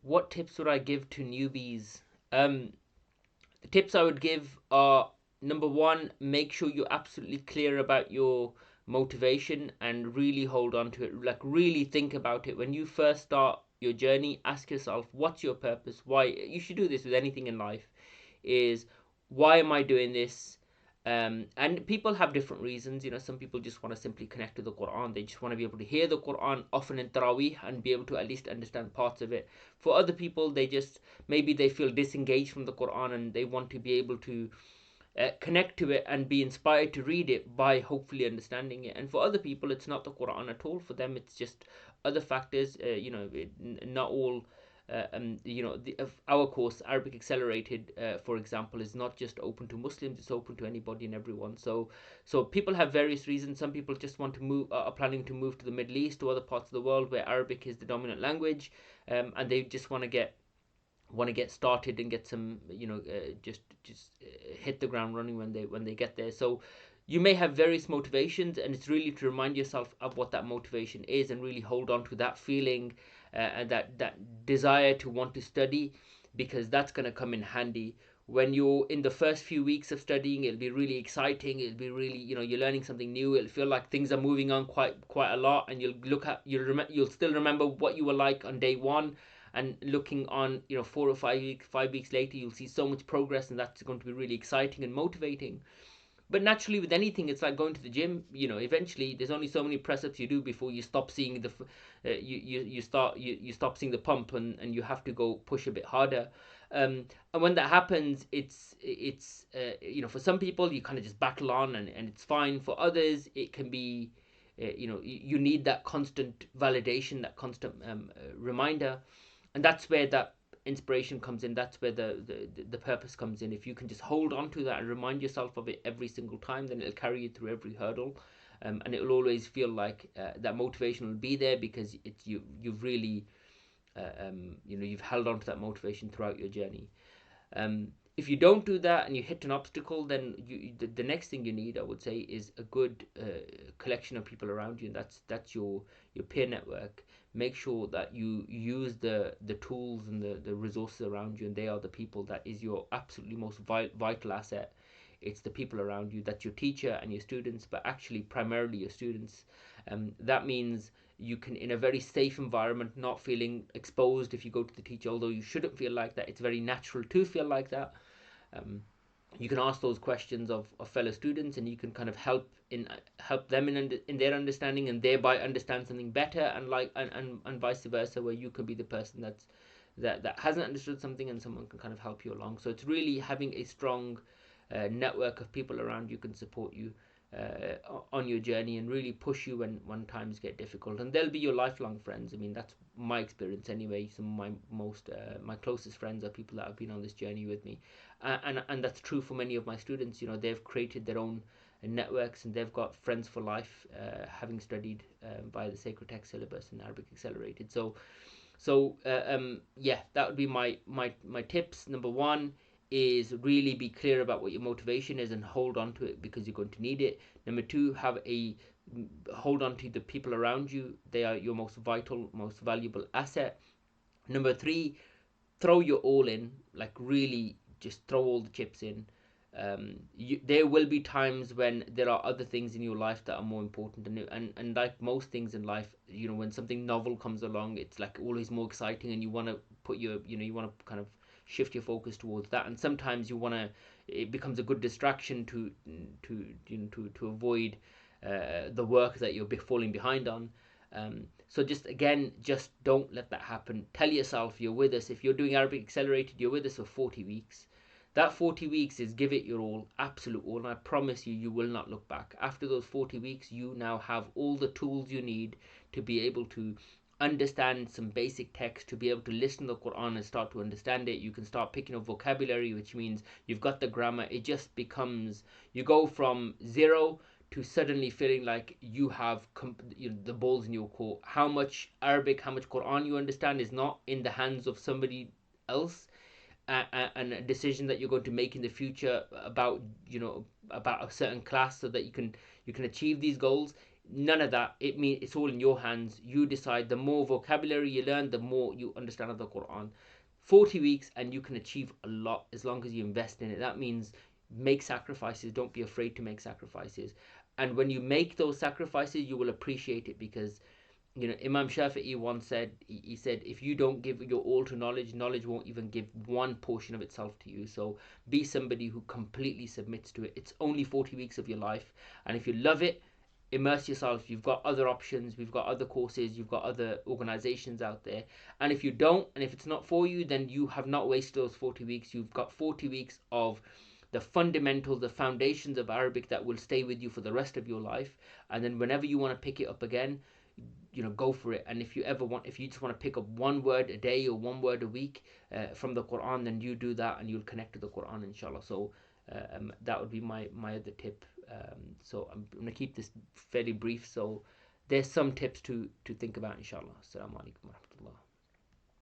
What tips would I give to newbies? The tips I would give are: number one, make sure you're absolutely clear about your motivation and really hold on to it. Like, really think about it. When you first start your journey, ask yourself, what's your purpose? Why? You should do this with anything in life. Is, why am I doing this? And people have different reasons. Some people just want to simply connect to the Quran. They just want to be able to hear the Quran often in Taraweeh and be able to at least understand parts of it. For other people, maybe they feel disengaged from the Quran and they want to be able to connect to it and be inspired to read it by hopefully understanding it. And for other people, it's not the Quran at all. For them, it's just other factors. Not all. Our course, Arabic Accelerated, for example, is not just open to Muslims; it's open to anybody and everyone. So people have various reasons. Some people just want to move, are planning to move to the Middle East or other parts of the world where Arabic is the dominant language, and they just want to get started and get some, just hit the ground running when they get there. So you may have various motivations, and it's really to remind yourself of what that motivation is and really hold on to that feeling, and that desire to want to study, because that's going to come in handy when you're in the first few weeks of studying. It'll be really exciting. It'll be really, you're learning something new. It'll feel like things are moving on quite a lot, and you'll still remember what you were like on day one. And looking on, 4 or 5 weeks later, you'll see so much progress, and that's going to be really exciting and motivating. But naturally, with anything, it's like going to the gym. Eventually there's only so many press ups you do before you stop seeing you stop seeing the pump, and you have to go push a bit harder. And when that happens, for some people you kind of just battle on, and it's fine. For others, it can be, you need that constant validation, that constant reminder. And that's where that inspiration comes in. That's where the purpose comes in. If you can just hold on to that and remind yourself of it every single time, then it'll carry you through every hurdle. And it will always feel like that motivation will be there, because you've really, you've held on to that motivation throughout your journey. If you don't do that and you hit an obstacle, then the next thing you need, I would say, is a good collection of people around you, and that's your peer network. Make sure that you use the tools and the resources around you, and they are the people that is your absolutely most vital asset. It's the people around you. That's your teacher and your students, but actually primarily your students. That means you can, in a very safe environment, not feeling exposed if you go to the teacher, although you shouldn't feel like that. It's very natural to feel like that. um, you can ask those questions of fellow students, and you can kind of help them in their understanding, and thereby understand something better, and vice versa, where you can be the person that hasn't understood something, and someone can kind of help you along. So it's really having a strong network of people around you can support you on your journey, and really push you when times get difficult. And they'll be your lifelong friends. I mean, that's my experience anyway. Some of my closest friends are people that have been on this journey with me, and that's true for many of my students. They've created their own networks, and they've got friends for life, having studied by the sacred text syllabus and Arabic Accelerated. Yeah, that would be my tips. Number one is really be clear about what your motivation is and hold on to it, because you're going to need it. Number two, hold on to the people around you. They are your most vital, most valuable asset. Number three, throw your all in, like really just throw all the chips in. There will be times when there are other things in your life that are more important, and like most things in life, when something novel comes along, it's like always more exciting, and you want to you want to kind of shift your focus towards that. And sometimes it becomes a good distraction to avoid the work that you're falling behind on. So just don't let that happen. Tell yourself you're with us. If you're doing Arabic Accelerated, you're with us for 40 weeks. That 40 weeks is give it your all, absolute all, and I promise you, you will not look back. After those 40 weeks, you now have all the tools you need to be able to understand some basic text, to be able to listen to the Quran and start to understand it. You can start picking up vocabulary, which means you've got the grammar. It just becomes, you go from zero to suddenly feeling like you have the balls in your court. How much Arabic, how much Quran you understand is not in the hands of somebody else, and a decision that you're going to make in the future about about a certain class, so that you can achieve these goals. None of that. It means it's all in your hands. You decide. The more vocabulary you learn, the more you understand of the Quran. 40 weeks and you can achieve a lot as long as you invest in it. That means make sacrifices. Don't be afraid to make sacrifices. And when you make those sacrifices, you will appreciate it, because Imam Shafi'i once said, he said, if you don't give your all to knowledge, knowledge won't even give one portion of itself to you. So be somebody who completely submits to it. It's only 40 weeks of your life, and if you love it, immerse yourself. You've got other options, we've got other courses, you've got other organizations out there. And if you don't, and if it's not for you, then you have not wasted those 40 weeks. You've got 40 weeks of the fundamentals, the foundations of Arabic that will stay with you for the rest of your life. And then whenever you want to pick it up again, go for it. And if you ever want, if you just want to pick up one word a day or one word a week from the Quran, then you do that and you'll connect to the Quran, inshallah. So that would be my other tip. So I'm going to keep this fairly brief. So there's some tips to think about, inshallah. Assalamu alaikum wa rahmatullah.